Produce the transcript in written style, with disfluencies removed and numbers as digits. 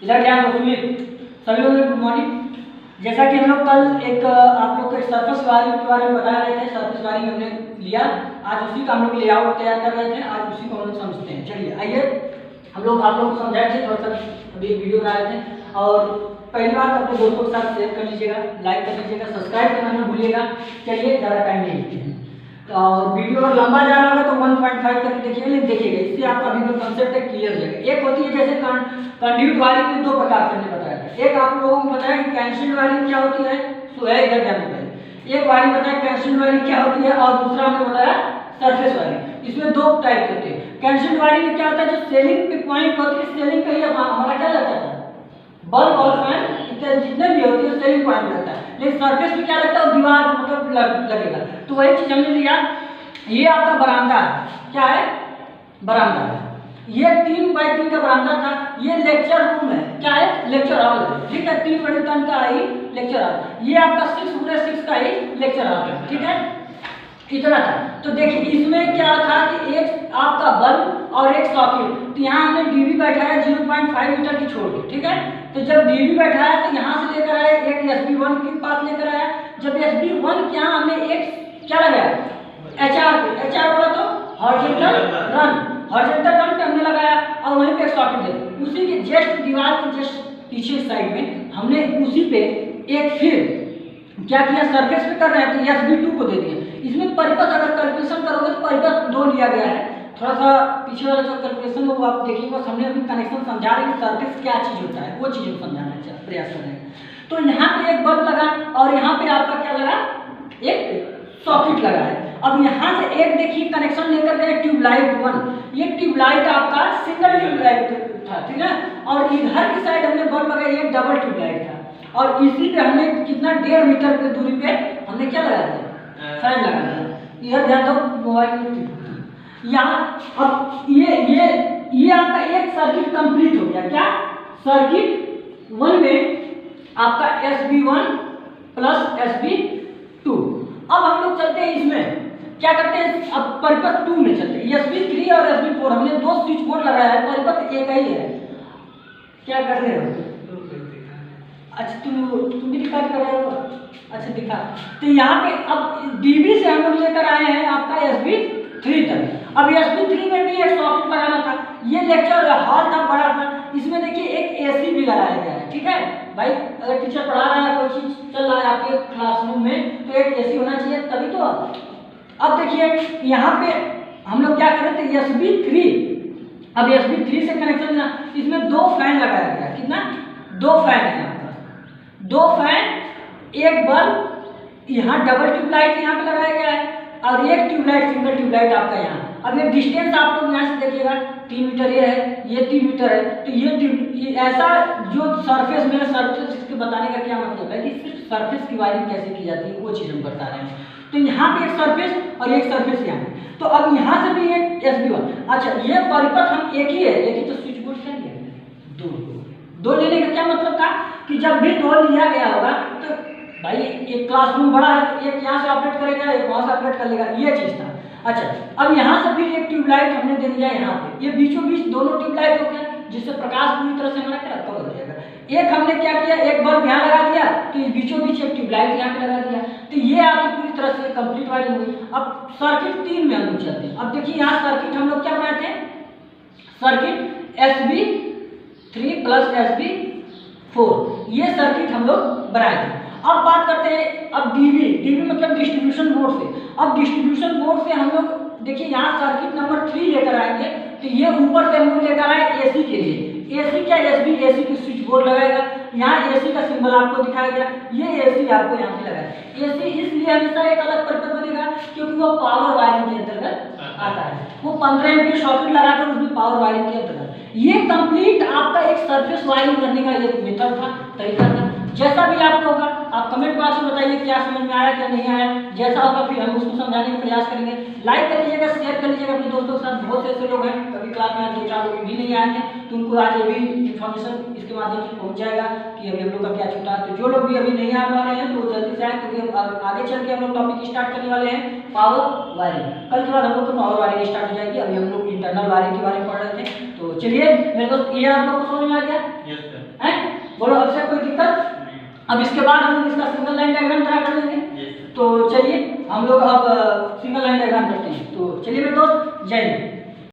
इधर ध्यान दो सुमित, सभी लोगों को गुड मॉर्निंग। जैसा कि हम लोग कल एक आप लोग को सरफेस वायरिंग के बारे में बता रहे थे, सरफेस वायरिंग हमने लिया, आज उसी का हम लोग लेआउट तैयार कर रहे थे, आज उसी को हम लोग समझते हैं। चलिए आइए, हम लोग आप लोग को समझाए थे, थोड़ा सा अभी वीडियो बना रहे थे। और पहली बार अपने दोस्तों के साथ शेयर कर लीजिएगा, लाइक कर लीजिएगा, सब्सक्राइब करना ना भूलिएगा। चलिए ज़्यादा टाइम नहीं लेते हैं, और वीडियो अगर लंबा जा रहा होगा तो 1.5 करके देखिएगा, देखिएगा, इससे आपका अभी जो कंसेप्ट है क्लियर हो जाएगा। एक होती है जैसे कंड्यूट वायरिंग में दो प्रकार से हमने बताया था, एक आप लोगों को बताया कि कैंसिल वायरिंग क्या होती है, तो है इधर ध्यान बताइए। एक वायरिंग बताया कैंसिल वायरिंग क्या होती है, और दूसरा हमने बताया सरफेस वायरिंग। इसमें दो टाइप होते हैं। कैंसिल वायरिंग में क्या होता है, जो सेलिंग पे पॉइंट होती है, सेलिंग पे ही हमारा क्या लगता है, बल्ब और फैन इत्यादि जितने भी होते हैं सेलिंग पॉइंट लगता है। लेकिन सरफेस पे क्या लगता है, दीवार मतलब लगेगा। तो वही चीज हमने लिया, ये आपका बरामदा है, क्या है, बरामदा है। ये 3x3 का बरामदा था। ये लेक्चर रूम है, क्या है, लेक्चर हॉल है, ठीक है, 3x3 का ही लेक्चर हॉल। ये आपका 6x6 का ही लेक्चर हॉल है, ठीक है, इतना था। तो देखिए इसमें क्या था कि एक आपका बल्ब और एक सॉकेट, तो यहाँ हमने डीबी बैठाया 0.5 मीटर की छोड़ के, ठीक है। तो जब डीबी बैठाया तो यहाँ से लेकर आए एक SB1 के पास लेकर आया। जब SB1 के यहाँ हमने एक क्या लगाया, HR बोला तो हॉरिजॉन्टल रन पे हमने लगाया, और वहीं पे एक सॉकेट दे दिया। उसी के जस्ट दीवार के जस्ट पीछे साइड में हमने उसी पे एक फिर क्या किया, सरफेस पे कर रहे हैं तो SB2 को दे दिया। इसमें परिपथ अगर कैलकुलेशन करोगे तो परिपथ 2 लिया गया है। थोड़ा सा पीछे वाला जो कैलकुलेशन वो आप देखिए, बस हमने अभी कनेक्शन समझा रहे हैं कि सरफेस क्या चीज़ होता है, वो चीज़ हम समझाने का प्रयास कर रहे हैं। तो यहाँ पे एक बल्ब लगा और यहाँ पे आपका क्या लगा, एक सॉकेट लगा है। अब यहाँ से एक देखिए कनेक्शन लेकर गए ट्यूबलाइट 1, ये ट्यूबलाइट आपका सिंगल ट्यूबलाइट था, ठीक है। और इधर की साइड हमने बल्ब लगाया, ये डबल ट्यूबलाइट था। और इसी पे हमने कितना 1.5 मीटर की दूरी पे हमने क्या लगा दिया, फैन लगा दिया। इधर ध्यान दो, मोबाइल में यहाँ अब ये आपका एक सर्किट कंप्लीट हो गया। क्या सर्किट 1 में आपका SB1 प्लस SB2। अब हम लोग चलते हैं इसमें, क्या करते हैं, अब परिपथ 2 में चलते हैं। SB3 और SB4 हमने दो स्विच बोर्ड लगाया है, परिपथ एक ही है। क्या कर रहे हो, अच्छा तुम भी दिखा कर रहे हो, अच्छा दिखा। तो यहाँ पे अब डीबी से हम लोग लेकर आए हैं आपका SB3 तक। अब SB3 में भी एक सॉकेट लगाना था। ये लेक्चर हॉल था बड़ा सा, इसमें देखिए एक AC भी लगाया गया है, ठीक है भाई। अगर टीचर पढ़ा रहा है, कोई चीज चल रहा है आपके क्लासरूम में, तो एक AC होना चाहिए तभी तो। अब देखिए यहाँ पे हम लोग क्या कर रहे थे, SB3, अब SB3 से कनेक्शन लेना, इसमें 2 फैन लगाया गया। कितना, 2 फैन है आपका, 2 फैन, एक बल्ब, यहाँ डबल ट्यूबलाइट यहाँ पे लगाया गया है, और एक ट्यूबलाइट सिंगल ट्यूबलाइट आपका यहाँ। अब ये डिस्टेंस आप लोग यहाँ से देखिएगा 3 मीटर ये है, ये 3 मीटर है। तो ये ऐसा जो सरफेस, मेरा सरफेस इसके बताने का क्या मतलब है कि सिर्फ सरफेस की वायरिंग कैसे की जाती है वो चीज़ हम बता रहे हैं। तो यहाँ पे एक सरफेस और एक सरफेस यहाँ पे। तो अब यहाँ से भी एक SB1। अच्छा ये परिपथ हम एक ही है, लेकिन तो स्विच बोर्ड क्या लिया, 2 लेने का क्या मतलब था कि जब भी 2 लिया गया होगा तो भाई एक क्लासरूम बड़ा है, तो एक यहाँ से ऑपरेट करेगा, एक वहाँ से ऑपरेट कर लेगा, ये चीज़ था। अच्छा अब यहाँ से फिर एक ट्यूबलाइट हमने दे दिया यहाँ पे, ये बीचों बीच दोनों ट्यूबलाइट हो गया, जिससे प्रकाश पूरी तरह से हमारा क्या कवर हो जाएगा। एक हमने क्या किया, एक बल्ब यहाँ लगा दिया, तो इस बीचों बीच एक ट्यूबलाइट यहाँ पे लगा दिया। तो ये आपकी पूरी तरह से कंप्लीट वायरिंग हुई। अब सर्किट 3 में हम लोग चलते हैं। अब देखिए यहाँ सर्किट हम लोग क्या बनाए थे, सर्किट SB3 प्लस SB4, ये सर्किट हम लोग बनाए थे। अब बात करते हैं अब डीबी मतलब डिस्ट्रीब्यूशन बोर्ड से। अब डिस्ट्रीब्यूशन बोर्ड से हम लोग देखिए यहाँ सर्किट नंबर 3 लेकर आएंगे। तो ये ऊपर से हम लोग लेकर आए AC के लिए, AC क्या, AC की स्विच बोर्ड लगाएगा। यहाँ AC का सिंबल आपको दिखाया गया, ये AC आपको यहाँ पे लगाया। AC इसलिए हमेशा एक अलग परिपथ बनेगा क्योंकि वो पावर वायरिंग के अंतर्गत आता है। वो 15 एम्पीयर सॉकेट लगाकर उसमें पावर वायरिंग के अंतर्गत। ये कंप्लीट आपका एक सरफेस वायरिंग करने का एक मेथड था, तरीका था। जैसा भी आपको होगा आप कमेंट बॉक्स में बताइए क्या समझ में आया क्या नहीं आया। जैसा होगा फिर हम उसको समझाने का प्रयास करेंगे। लाइक कर लीजिएगा, शेयर कर लीजिएगा अपने दोस्तों के साथ। बहुत से ऐसे लोग हैं कभी क्लास में 2-4 लोग भी नहीं आए थे, तो उनको आज ये भी इन्फॉर्मेशन इसके माध्यम से पहुंच जाएगा कि अभी हम लोग का क्या छूटा। तो जो लोग भी अभी नहीं आ पा रहे हैं तो जल्दी से आए, क्योंकि आगे चल के हम लोग टॉपिक स्टार्ट करने वाले हैं पावर वायरिंग। कल के बाद हम लोग को पावर वायरिंग स्टार्ट हो जाएगी। अभी हम लोग इंटरनल वायरिंग के बारे में पढ़ रहे थे। तो चलिए मेरे दोस्त, ये आप लोग को समझ में आ गया? Yes sir. हैं? बोलो, अब से कोई दिक्कत? अब इसके बाद हम लोग इसका सिंगल लाइन डायग्राम ड्रा कर लेंगे। तो चलिए हम लोग अब सिंगल लाइन डायग्राम करते हैं। तो चलिए मेरे दोस्त, जय हिंद।